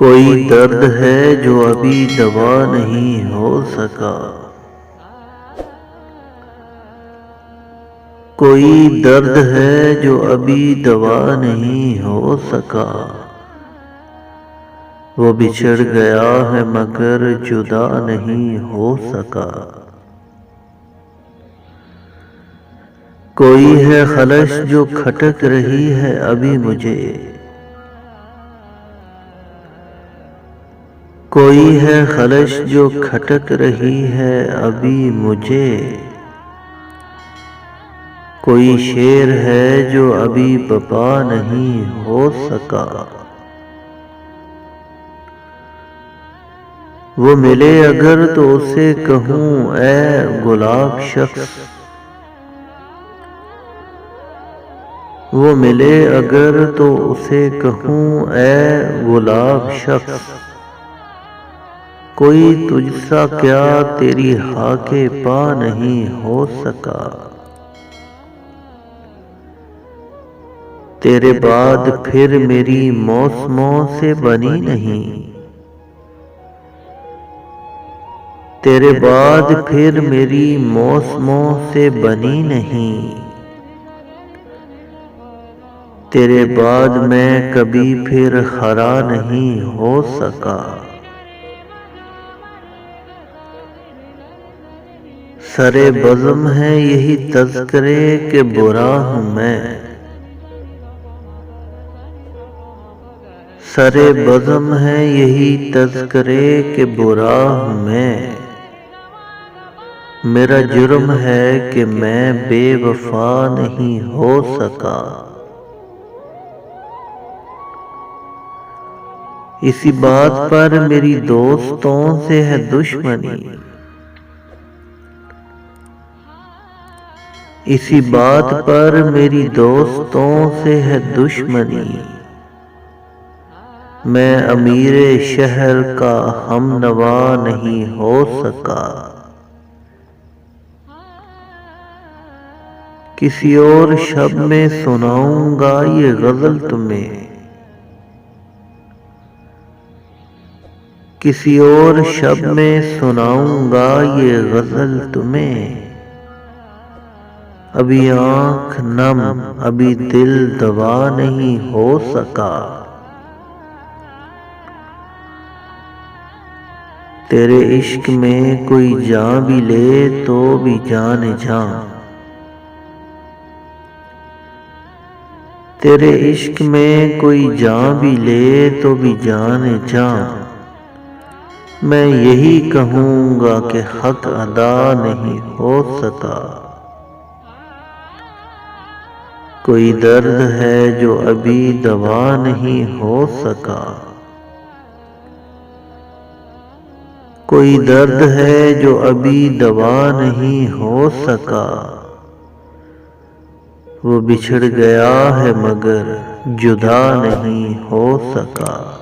कोई दर्द है जो अभी दवा नहीं हो सका। कोई दर्द है जो अभी दवा नहीं हो सका। वो बिछड़ गया है मगर जुदा नहीं हो सका। कोई है खलश जो खटक रही है अभी मुझे। कोई है खलश जो खटक रही है अभी मुझे। कोई शेर है जो अभी बपा नहीं हो सका। वो मिले अगर तो उसे कहूँ ऐ गुलाब शख्स। वो मिले अगर तो उसे कहूँ ऐ गुलाब शख्स। कोई तुझसा क्या तेरी हाके पा नहीं हो सका। तेरे बाद फिर मेरी मौसमों से बनी नहीं। तेरे बाद फिर मेरी मौसमों से बनी नहीं। तेरे बाद मैं कभी फिर खरा नहीं हो सका। सरे बज़म है यही तज़किरे के बुरा हूँ मैं। सरे बज़म है यही तज़किरे के बुरा हूँ मैं। मेरा जुर्म है कि मैं बेवफा नहीं हो सका। इसी बात पर मेरी दोस्तों से है दुश्मनी। इसी बात पर मेरी दोस्तों से है दुश्मनी। मैं अमीरे शहर का हमनवा नहीं हो सका। किसी और शब में सुनाऊंगा ये गजल तुम्हें। किसी और शब में सुनाऊंगा ये गजल तुम्हें। अभी आँख नम अभी दिल दवा नहीं हो सका। तेरे इश्क में कोई जान भी ले तो भी जान जा। तेरे इश्क में कोई जान भी ले तो भी जान जा। मैं यही कहूँगा कि हक अदा नहीं हो सका। कोई दर्द है जो अभी दवा नहीं हो सका। कोई दर्द है जो अभी दवा नहीं हो सका। वो बिछड़ गया है मगर जुदा नहीं हो सका।